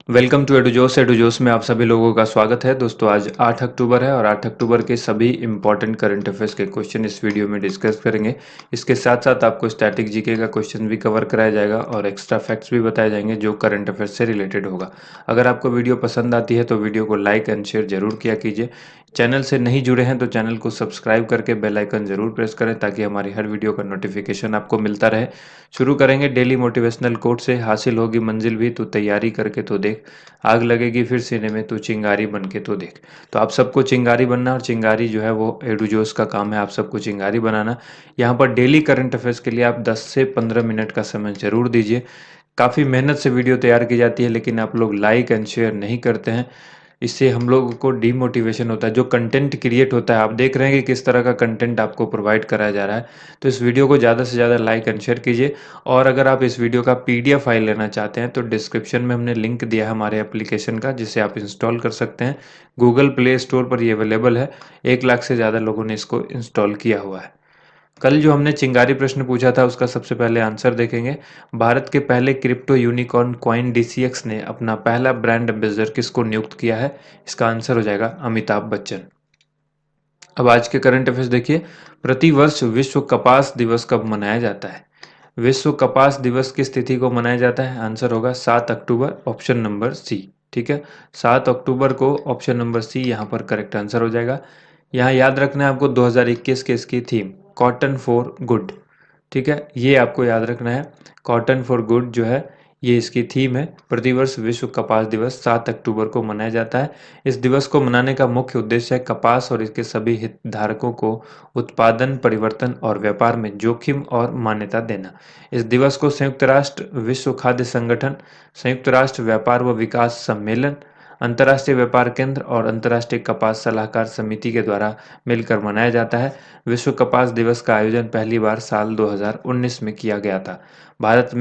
Welcome to एडुजोस में आप सभी लोगों का स्वागत है। दोस्तों आज 8 अक्टूबर है और 8 अक्टूबर के सभी इंपॉर्टेंट करंट अफेयर्स के क्वेश्चन इस वीडियो में डिस्कस करेंगे। इसके साथ साथ आपको स्टैटिक जीके का क्वेश्चन भी कवर कराया जाएगा और एक्स्ट्रा फैक्ट्स भी बताए जाएंगे जो करंट अफेयर्स से रिलेटेड होगा। अगर आपको वीडियो पसंद आती है तो वीडियो को लाइक एंड शेयर जरूर किया कीजिए। चैनल से नहीं जुड़े हैं तो चैनल को सब्सक्राइब करके बेल आइकन जरूर प्रेस करें ताकि हमारी हर वीडियो का नोटिफिकेशन आपको मिलता रहे। शुरू करेंगे डेली मोटिवेशनल कोट से, हासिल होगी मंजिल भी तू तैयारी करके तो देख, आग लगेगी फिर सीने में तू चिंगारी बन के तो देख। तो आप सबको चिंगारी बनना, और चिंगारी जो है वो एडुजोस का काम है आप सबको चिंगारी बनाना। यहाँ पर डेली करंट अफेयर्स के लिए आप 10 से 15 मिनट का समय जरूर दीजिए। काफ़ी मेहनत से वीडियो तैयार की जाती है लेकिन आप लोग लाइक एंड शेयर नहीं करते हैं। इससे हम लोगों को डीमोटिवेशन होता है। जो कंटेंट क्रिएट होता है, आप देख रहे हैं कि किस तरह का कंटेंट आपको प्रोवाइड कराया जा रहा है। तो इस वीडियो को ज़्यादा से ज़्यादा लाइक एंड शेयर कीजिए। और अगर आप इस वीडियो का पीडीएफ फाइल लेना चाहते हैं तो डिस्क्रिप्शन में हमने लिंक दिया है हमारे एप्लीकेशन का, जिसे आप इंस्टॉल कर सकते हैं। गूगल प्ले स्टोर पर ये अवेलेबल है। 1 लाख से ज़्यादा लोगों ने इसको इंस्टॉल किया हुआ है। कल जो हमने चिंगारी प्रश्न पूछा था उसका सबसे पहले आंसर देखेंगे। भारत के पहले क्रिप्टो यूनिकॉर्न कॉइन डीसीएक्स ने अपना पहला ब्रांड एम्बेसडर किसको नियुक्त किया है? इसका आंसर हो जाएगा अमिताभ बच्चन। अब आज के करंट अफेयर्स देखिए। प्रतिवर्ष विश्व कपास दिवस कब मनाया जाता है? विश्व कपास दिवस किस तिथि को मनाया जाता है? आंसर होगा 7 अक्टूबर, ऑप्शन नंबर सी। ठीक है, 7 अक्टूबर को ऑप्शन नंबर सी यहाँ पर करेक्ट आंसर हो जाएगा। यहाँ याद रखना है आपको 2021 के इसकी थीम कॉटन फॉर गुड। ठीक है, ये आपको याद रखना है। कॉटन फॉर गुड जो है ये इसकी थीम है। प्रतिवर्ष विश्व कपास दिवस 7 अक्टूबर को मनाया जाता है। इस दिवस को मनाने का मुख्य उद्देश्य है कपास और इसके सभी हितधारकों को उत्पादन, परिवर्तन और व्यापार में जोखिम और मान्यता देना। इस दिवस को संयुक्त राष्ट्र विश्व खाद्य संगठन, संयुक्त राष्ट्र व्यापार व विकास सम्मेलन, अंतर्राष्ट्रीय व्यापार केंद्र और अंतर्राष्ट्रीय कपास सलाहकार समिति के द्वारा मिलकर मनाया जाता है। विश्व कपास दिवस का आयोजन पहली बार साल 2019 में किया गया था। भारत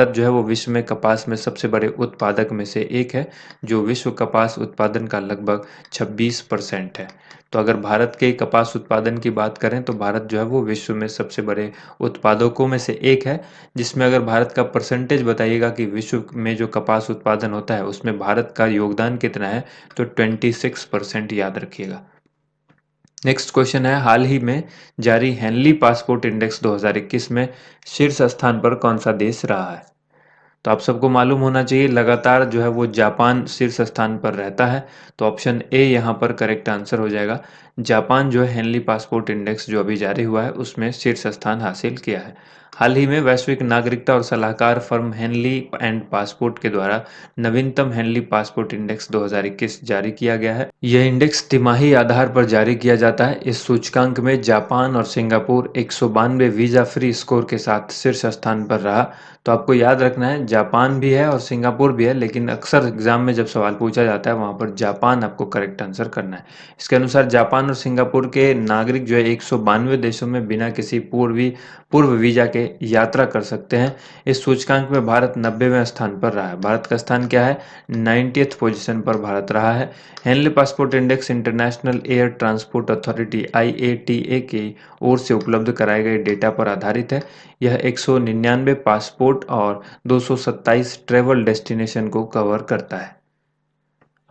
जो है वो विश्व में कपास में सबसे बड़े उत्पादक में से एक है, जो विश्व कपास उत्पादन का लगभग 26% है। तो अगर भारत के कपास उत्पादन की बात करें तो भारत जो है वो विश्व में सबसे बड़े उत्पादकों में से एक है। जिसमें अगर भारत का परसेंटेज बताइएगा कि विश्व में जो कपास उत्पादन होता है उसमें भारत का योगदान कितना है, तो 26% याद रखिएगा। नेक्स्ट क्वेश्चन है, हाल ही में जारी हेनली पासपोर्ट इंडेक्स 2021 में शीर्ष स्थान पर कौन सा देश रहा है? तो आप सबको मालूम होना चाहिए लगातार जो है वो जापान शीर्ष स्थान पर रहता है। तो ऑप्शन ए यहाँ पर करेक्ट आंसर हो जाएगा। जापान जो है हेनली पासपोर्ट इंडेक्स जो अभी जारी हुआ है उसमें शीर्ष स्थान हासिल किया है। हाल ही में वैश्विक नागरिकता और सलाहकार फर्म हेनली एंड पासपोर्ट के द्वारा नवीनतम हेनली पासपोर्ट इंडेक्स 2021 जारी किया गया है। यह इंडेक्स तिमाही आधार पर जारी किया जाता है। इस सूचकांक में जापान और सिंगापुर 192 वीजा फ्री स्कोर के साथ शीर्ष स्थान पर रहा। तो आपको याद रखना है जापान भी है और सिंगापुर भी है, लेकिन अक्सर एग्जाम में जब सवाल पूछा जाता है वहां पर जापान आपको करेक्ट आंसर करना है। इसके अनुसार जापान और सिंगापुर के नागरिक जो है 192 देशों में बिना किसी पूर्व वीजा के यात्रा कर सकते हैं। इस सूचकांक में भारत 90वें स्थान पर रहा है। भारत का स्थान क्या है? 90th पोजीशन पर भारत रहा है। Henley passport index international air transport authority IATA की ओर से उपलब्ध कराए गए डेटा पर आधारित है। यह 199 पासपोर्ट और 227 ट्रैवल डेस्टिनेशन को कवर करता है।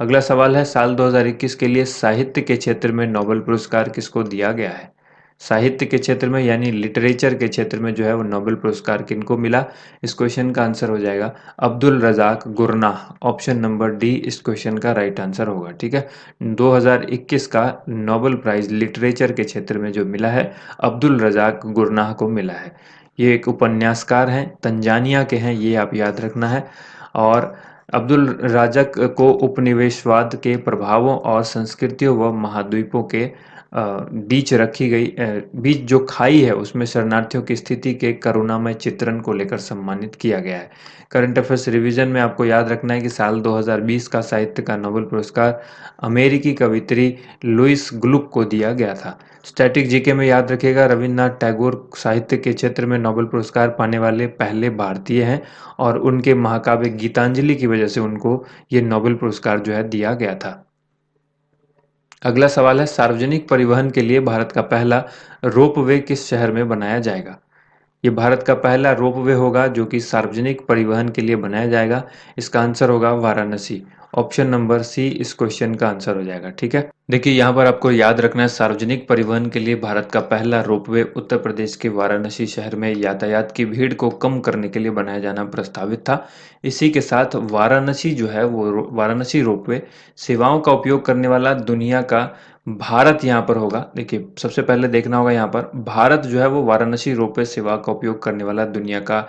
अगला सवाल है, साल 2021 के लिए साहित्य के क्षेत्र में नोबेल पुरस्कार किसको दिया गया है? साहित्य के क्षेत्र में यानी लिटरेचर के क्षेत्र में जो है वो नोबेल पुरस्कार किनको मिला? इस क्वेश्चन का आंसर हो जाएगा Abdulrazak Gurnah. Option number D इस क्वेश्चन का राइट आंसर होगा। ठीक है, 2021 का नोबेल प्राइज लिटरेचर के क्षेत्र में जो मिला है अब्दुल रजाक गुरनाह को मिला है। ये एक उपन्यासकार हैं, तंजानिया के हैं, ये आप याद रखना है। और अब्दुल राजक को उपनिवेशवाद के प्रभावों और संस्कृतियों व महाद्वीपों के बीच जो खाई है उसमें शरणार्थियों की स्थिति के करुणामय चित्रण को लेकर सम्मानित किया गया है। करंट अफेयर्स रिवीजन में आपको याद रखना है कि साल 2020 का साहित्य का नोबेल पुरस्कार अमेरिकी कवियत्री लुइस ग्लुक को दिया गया था। स्टैटिक जीके में याद रखिएगा रविन्द्रनाथ टैगोर साहित्य के क्षेत्र में नोबेल पुरस्कार पाने वाले पहले भारतीय हैं और उनके महाकाव्य गीतांजलि की वजह से उनको ये नोबेल पुरस्कार जो है दिया गया था। अगला सवाल है, सार्वजनिक परिवहन के लिए भारत का पहला रोपवे किस शहर में बनाया जाएगा? ये भारत का पहला रोपवे होगा जो कि सार्वजनिक परिवहन के लिए बनाया जाएगा। इसका आंसर होगा वाराणसी। ऑप्शन नंबर सी इस क्वेश्चन का आंसर हो जाएगा। ठीक है, देखिए यहाँ पर आपको याद रखना है, सार्वजनिक परिवहन के लिए भारत का पहला रोपवे उत्तर प्रदेश के वाराणसी शहर में यातायात की भीड़ को कम करने के लिए बनाया जाना प्रस्तावित था। इसी के साथ वाराणसी जो है वो वाराणसी रोपवे सेवाओं का उपयोग करने वाला दुनिया का भारत यहाँ पर होगा। देखिए सबसे पहले देखना होगा यहाँ पर भारत जो है वो वाराणसी रोपवे सेवा का उपयोग करने वाला दुनिया का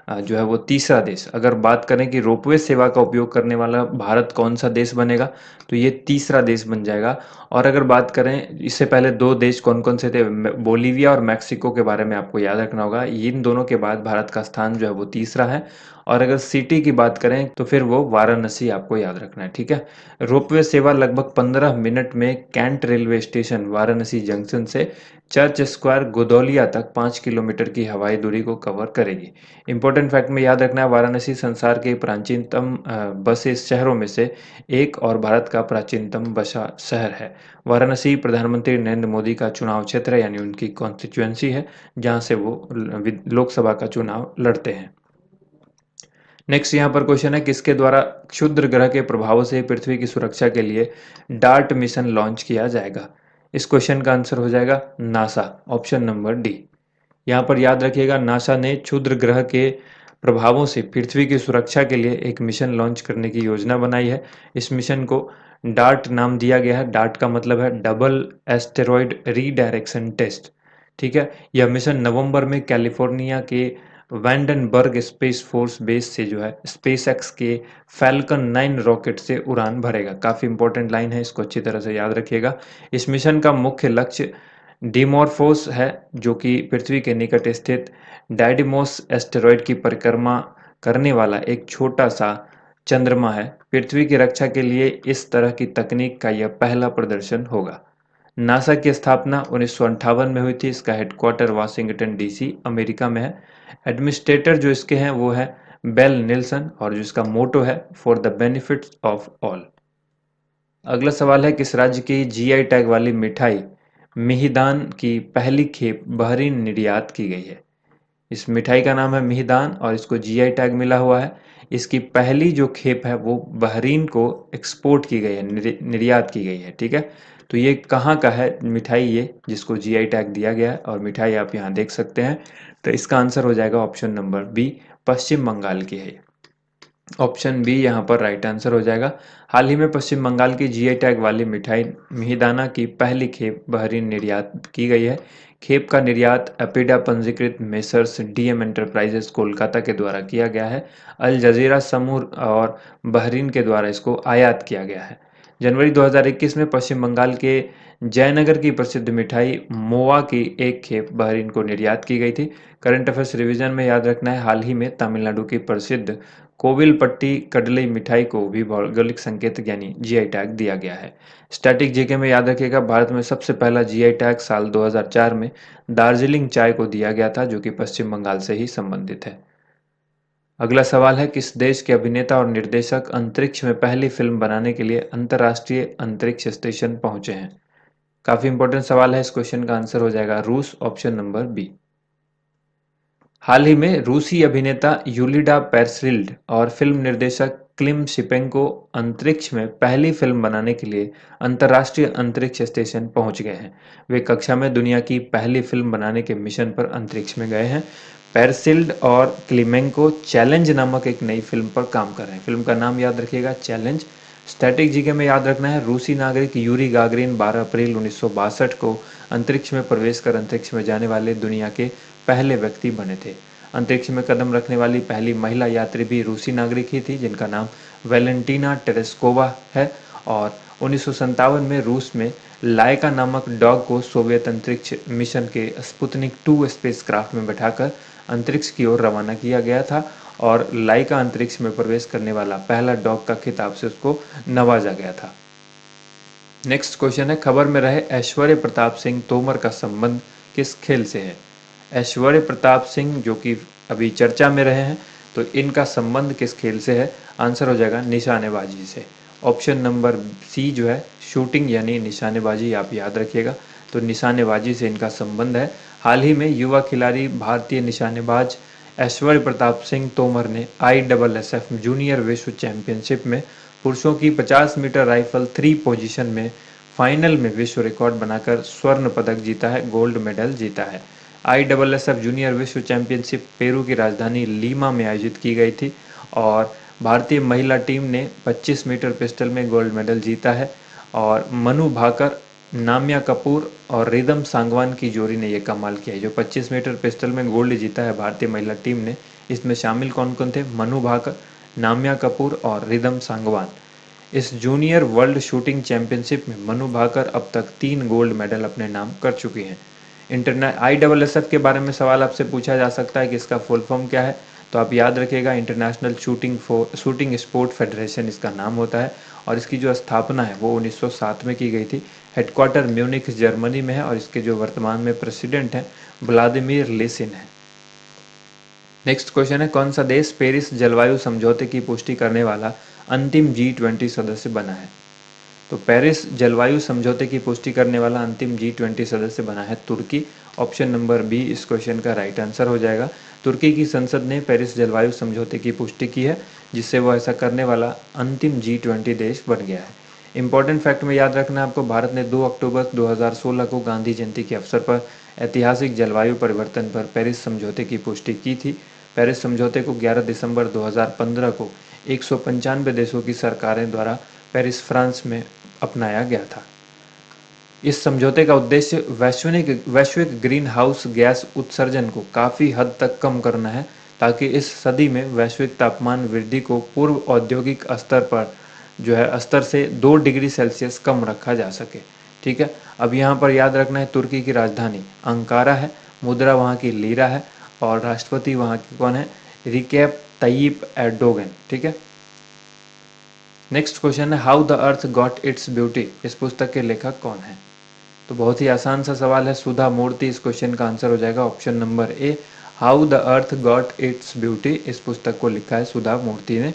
जो है वो तीसरा देश। अगर बात करें कि रोपवे सेवा का उपयोग करने वाला भारत कौन सा देश बनेगा, तो ये तीसरा देश बन जाएगा। और अगर बात करें इससे पहले दो देश कौन कौन से थे, बोलीविया और मैक्सिको के बारे में आपको याद रखना होगा। इन दोनों के बाद भारत का स्थान जो है वो तीसरा है। और अगर सिटी की बात करें तो फिर वो वाराणसी आपको याद रखना है। ठीक है, रोपवे सेवा लगभग 15 मिनट में cantt railway station Varanasi junction से चर्च स्क्वायर गोदौलिया तक 5 किलोमीटर की हवाई दूरी को कवर करेगी। इंपॉर्टेंट फैक्ट में याद रखना है, वाराणसी संसार के प्राचीनतम बसे शहरों में से एक और भारत का प्राचीनतम बसा शहर है। वाराणसी प्रधानमंत्री नरेंद्र मोदी का चुनाव क्षेत्र है, यानी उनकी कॉन्स्टिट्यूएंसी है जहां से वो लोकसभा का चुनाव लड़ते हैं। नेक्स्ट यहाँ पर क्वेश्चन है, किसके द्वारा क्षुद्र ग्रह के प्रभावों से पृथ्वी की सुरक्षा के लिए डार्ट मिशन लॉन्च किया जाएगा? इस क्वेश्चन का आंसर हो जाएगा नासा। Option number D. यहाँ पर याद रखिएगा, नासा ने क्षुद्र ग्रह के प्रभावों से पृथ्वी की सुरक्षा के लिए एक मिशन लॉन्च करने की योजना बनाई है। इस मिशन को डार्ट नाम दिया गया है। डार्ट का मतलब है डबल एस्टेरॉयड रीडायरेक्शन टेस्ट। ठीक है, यह मिशन नवंबर में कैलिफोर्निया के वैंडनबर्ग स्पेस फोर्स बेस से जो है स्पेस एक्स के फैल्कन 9 रॉकेट से उड़ान भरेगा। काफ़ी इंपॉर्टेंट लाइन है, इसको अच्छी तरह से याद रखिएगा। इस मिशन का मुख्य लक्ष्य डिमॉर्फोस है जो कि पृथ्वी के निकट स्थित डाइडिमोस एस्टेरॉयड की परिक्रमा करने वाला एक छोटा सा चंद्रमा है। पृथ्वी की रक्षा के लिए इस तरह की तकनीक का यह पहला प्रदर्शन होगा। नासा की स्थापना 1958 में हुई थी। इसका हेडक्वार्टर वाशिंगटन डीसी अमेरिका में है। एडमिनिस्ट्रेटर जो इसके हैं वो है बेल निल्सन, और जो इसका मोटो है for the benefits of all. अगला सवाल है, किस राज्य की जीआई टैग वाली मिठाई मिहिदान की पहली खेप बहरीन निर्यात की गई है? इस मिठाई का नाम है मिहिदान और इसको जीआई टैग मिला हुआ है। इसकी पहली जो खेप है वो बहरीन को एक्सपोर्ट की गई है, निर्यात की गई है। ठीक है, तो ये कहाँ का है मिठाई ये जिसको जीआई टैग दिया गया है, और मिठाई आप यहाँ देख सकते हैं। तो इसका आंसर हो जाएगा ऑप्शन नंबर बी, पश्चिम बंगाल की है। ऑप्शन बी यहाँ पर राइट आंसर हो जाएगा। हाल ही में पश्चिम बंगाल की जीआई टैग वाली मिठाई मिहिदाना की पहली खेप बहरीन निर्यात की गई है। खेप का निर्यात एपिडा पंजीकृत मेसर्स डीएम एंटरप्राइजेस कोलकाता के द्वारा किया गया है। अल जजीरा समूह और बहरीन के द्वारा इसको आयात किया गया है। जनवरी 2021 में पश्चिम बंगाल के जयनगर की प्रसिद्ध मिठाई मोआ की एक खेप बहरीन को निर्यात की गई थी। करंट अफेयर्स रिवीजन में याद रखना है, हाल ही में तमिलनाडु की प्रसिद्ध कोविलपट्टी कडलई मिठाई को भी भौगोलिक संकेतक यानी जीआई टैग दिया गया है। स्टैटिक जीके में याद रखिएगा, भारत में सबसे पहला जीआई टैग साल 2004 में दार्जिलिंग चाय को दिया गया था जो कि पश्चिम बंगाल से ही संबंधित है। अगला सवाल है, किस देश के अभिनेता और निर्देशक अंतरिक्ष में पहली फिल्म बनाने के लिए अंतर्राष्ट्रीय अंतरिक्ष स्टेशन पहुंचे हैं? काफी इंपॉर्टेंट सवाल है, इस क्वेश्चन का आंसर हो जाएगा रूस। Option number B. हाल ही में रूसी अभिनेता यूलिडा पेरसिल्ड और फिल्म निर्देशक क्लिम शिपेंको अंतरिक्ष में पहली फिल्म बनाने के लिए अंतर्राष्ट्रीय अंतरिक्ष स्टेशन पहुंच गए हैं। वे कक्षा में दुनिया की पहली फिल्म बनाने के मिशन पर अंतरिक्ष में गए हैं। पेरसिल्ड और क्लिमेंको चैलेंज नामक एक नई फिल्म पर काम कर रहे हैं। फिल्म का नाम याद रखिएगा, चैलेंज। स्टैटिक जीके में याद रखना है, रूसी नागरिक यूरी गागरिन 12 अप्रैल 1962 को अंतरिक्ष में प्रवेश कर अंतरिक्ष में जाने वाले दुनिया के पहले व्यक्ति बने थे। अंतरिक्ष में कदम रखने वाली पहली महिला यात्री भी रूसी नागरिक ही थी जिनका नाम वैलेंटीना टेरेस्कोवा है। और 1957 में रूस में लाइका नामक डॉग को सोवियत अंतरिक्ष मिशन के स्पुतनिक 2 स्पेसक्राफ्ट में बैठाकर अंतरिक्ष की ओर रवाना किया गया था, और लाइका अंतरिक्ष में प्रवेश करने वाला पहला डॉग का खिताब से उसको नवाजा गया था। नेक्स्ट क्वेश्चन है, खबर में रहे ऐश्वर्य प्रताप सिंह तोमर का संबंध किस खेल से है? ऐश्वर्य प्रताप सिंह जो कि अभी चर्चा में रहे हैं, तो इनका संबंध किस खेल से है? आंसर हो जाएगा निशानेबाजी से। ऑप्शन नंबर सी जो है शूटिंग यानी निशानेबाजी, आप याद रखिएगा। तो निशानेबाजी से इनका संबंध है। हाल ही में युवा खिलाड़ी भारतीय निशानेबाज ऐश्वर्य प्रताप सिंह तोमर ने ISSF जूनियर विश्व चैंपियनशिप में पुरुषों की 50 मीटर राइफल 3 पोजीशन में फाइनल में विश्व रिकॉर्ड बनाकर स्वर्ण पदक जीता है, गोल्ड मेडल जीता है। ISSF जूनियर विश्व चैंपियनशिप पेरू की राजधानी लीमा में आयोजित की गई थी और भारतीय महिला टीम ने 25 मीटर पिस्टल में गोल्ड मेडल जीता है और मनु भाकर, नाम्या कपूर और रिदम सांगवान की जोड़ी ने यह कमाल किया है। जो 25 मीटर पिस्टल में गोल्ड जीता है भारतीय महिला टीम ने, इसमें शामिल कौन कौन थे? मनु भाकर, नाम्या कपूर और रिदम सांगवान। इस जूनियर वर्ल्ड शूटिंग चैंपियनशिप में मनु भाकर अब तक 3 गोल्ड मेडल अपने नाम कर चुकी हैं। ISSF के बारे में सवाल आपसे पूछा जा सकता है कि इसका फुल फॉर्म क्या है, तो आप याद रखिएगा इंटरनेशनल शूटिंग स्पोर्ट फेडरेशन इसका नाम होता है और इसकी जो स्थापना है वो 1907 में की गई थी। हेडक्वार्टर म्यूनिख जर्मनी में है और इसके जो वर्तमान में प्रेसिडेंट हैं व्लादिमीर लेसिन है। नेक्स्ट क्वेश्चन है, कौन सा देश पेरिस जलवायु समझौते की पुष्टि करने वाला अंतिम G20 सदस्य बना है? तो पेरिस जलवायु समझौते की पुष्टि करने वाला अंतिम G20 सदस्य बना है तुर्की। ऑप्शन नंबर बी इस क्वेश्चन का राइट आंसर हो जाएगा। तुर्की की संसद ने पेरिस जलवायु समझौते की पुष्टि की है, जिससे वो ऐसा करने वाला अंतिम G20 देश बन गया है। इंपॉर्टेंट फैक्ट में याद रखना आपको, भारत ने 2 अक्टूबर 2016 को गांधी जयंती के अवसर पर ऐतिहासिक जलवायु परिवर्तन पर पेरिस समझौते की पुष्टि की थी। पेरिस समझौते को 11 दिसंबर 2015 को 195 देशों की सरकारें द्वारा पेरिस, फ्रांस में अपनाया गया था। इस समझौते का उद्देश्य वैश्विक ग्रीन हाउस गैस उत्सर्जन को काफ़ी हद तक कम करना है, ताकि इस सदी में वैश्विक तापमान वृद्धि को पूर्व औद्योगिक स्तर से 2 डिग्री सेल्सियस कम रखा जा सके। ठीक है, अब यहाँ पर याद रखना है तुर्की की राजधानी अंकारा है, मुद्रा वहाँ की लीरा है और राष्ट्रपति वहाँ की कौन है? रिसेप तय्यिप एर्दोगन। ठीक है, नेक्स्ट क्वेश्चन है, how the earth got its beauty. इस पुस्तक के लेखक कौन है? तो बहुत ही आसान सा सवाल है, सुधा मूर्ति इस क्वेश्चन का आंसर हो जाएगा। Option number A, how the earth got its beauty. इस पुस्तक को लिखा है सुधा मूर्ति ने।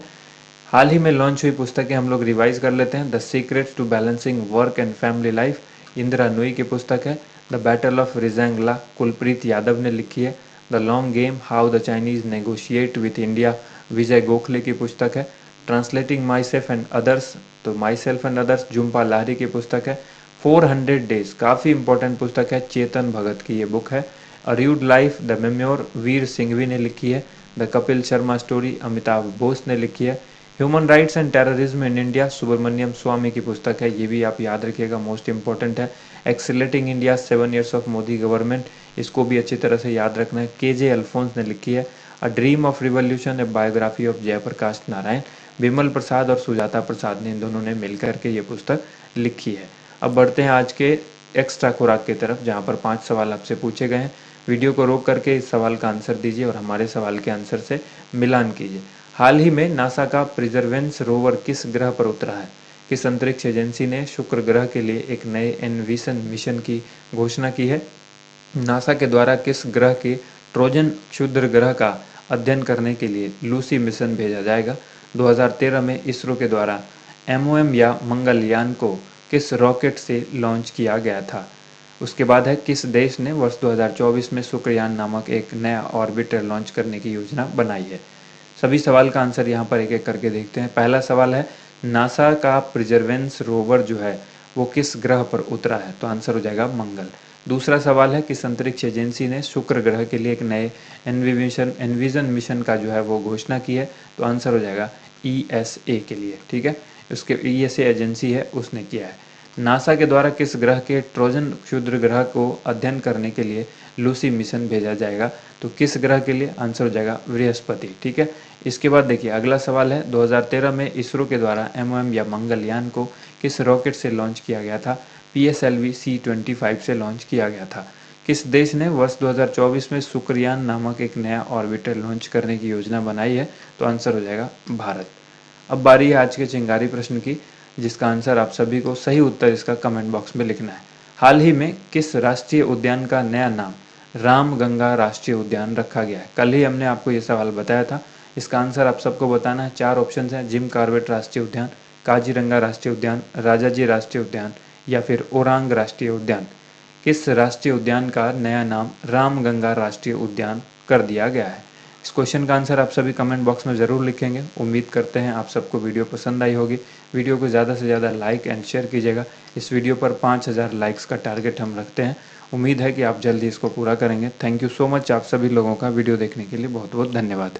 हाल ही में लॉन्च हुई पुस्तकें हम लोग रिवाइज कर लेते हैं। The secret to balancing work and family life, Indira Nooyi की पुस्तक है। The battle of Rezang La, Kulpreet Yadav ने लिखी है। The long game, how the Chinese negotiate with India, Vijay Gokhale की पुस्तक है। Translating myself and others, तो myself and others Jhumpa Lahiri की पुस्तक है। 400 डेज, काफ़ी इंपॉर्टेंट पुस्तक है, चेतन भगत की ये बुक है। A rude life, the memoir, Vir Sanghvi ने लिखी है। द कपिल शर्मा स्टोरी, अमिताभ बोस ने लिखी है। Human rights and terrorism in India, Subramanian Swamy की पुस्तक है, ये भी आप याद रखिएगा, मोस्ट इंपॉर्टेंट है। Accelerating India 7 years of Modi government, इसको भी अच्छी तरह से याद रखना है, KJ अल्फोंस ने लिखी है। A dream of revolution, a biography of Jayaprakash Narayan, Vimal Prasad और सुजाता प्रसाद ने, इन दोनों ने मिलकर के ये पुस्तक लिखी है। अब बढ़ते हैं आज के एक्स्ट्रा खुराक की तरफ, जहाँ पर 5 सवाल आपसे पूछे गए हैं। वीडियो को रोक करके इस सवाल का आंसर दीजिए और हमारे सवाल के आंसर से मिलान कीजिए। हाल ही में नासा का परसेवरेंस रोवर किस ग्रह पर उतरा है? किस अंतरिक्ष एजेंसी ने शुक्र ग्रह के लिए एक नए एनविसन मिशन की घोषणा की है? नासा के द्वारा किस ग्रह के ट्रोजन क्षुद्र ग्रह का अध्ययन करने के लिए लूसी मिशन भेजा जाएगा? 2013 में इसरो के द्वारा MOM या मंगलयान को किस रॉकेट से लॉन्च किया गया था? उसके बाद है, किस देश ने वर्ष 2024 में शुक्रयान नामक एक नया ऑर्बिटर लॉन्च करने की योजना बनाई है? सभी सवाल का आंसर यहाँ पर एक एक करके देखते हैं। पहला सवाल है, नासा का परसेवरेंस रोवर जो है वो किस ग्रह पर उतरा है? तो आंसर हो जाएगा मंगल। दूसरा सवाल है, किस अंतरिक्ष एजेंसी ने शुक्र ग्रह के लिए एक नए एनविजन मिशन का जो है वो घोषणा की है? तो आंसर हो जाएगा ESA के लिए। ठीक है, उसके ESA एजेंसी है, उसने किया है। नासा के द्वारा किस ग्रह के ट्रोजन क्षुद्र ग्रह को अध्ययन करने के लिए लूसी मिशन भेजा जाएगा? तो किस ग्रह के लिए? आंसर हो जाएगा बृहस्पति। ठीक है, इसके बाद देखिए अगला सवाल है, 2013 में इसरो के द्वारा MOM या मंगलयान को किस रॉकेट से लॉन्च किया गया था? PSLV C-25 से लॉन्च किया गया था। किस देश ने वर्ष 2024 में शुक्रयान नामक एक नया ऑर्बिटर लॉन्च करने की योजना बनाई है? तो आंसर हो जाएगा भारत। अब बारी है आज के चिंगारी प्रश्न की, जिसका आंसर आप सभी को सही उत्तर इसका कमेंट बॉक्स में लिखना है। हाल ही में किस राष्ट्रीय उद्यान का नया नाम रामगंगा राष्ट्रीय उद्यान रखा गया है? कल ही हमने आपको ये सवाल बताया था, इसका आंसर आप सबको बताना है। 4 ऑप्शन हैं, जिम कॉर्बेट राष्ट्रीय उद्यान, काजीरंगा राष्ट्रीय उद्यान, राजाजी राष्ट्रीय उद्यान या फिर ओरांग राष्ट्रीय उद्यान। किस राष्ट्रीय उद्यान का नया नाम रामगंगा राष्ट्रीय उद्यान कर दिया गया है? इस क्वेश्चन का आंसर आप सभी कमेंट बॉक्स में ज़रूर लिखेंगे। उम्मीद करते हैं आप सबको वीडियो पसंद आई होगी। वीडियो को ज़्यादा से ज़्यादा लाइक एंड शेयर कीजिएगा। इस वीडियो पर 5000 लाइक्स का टारगेट हम रखते हैं। उम्मीद है कि आप जल्दी इसको पूरा करेंगे। Thank you so much. आप सभी लोगों का वीडियो देखने के लिए बहुत बहुत धन्यवाद।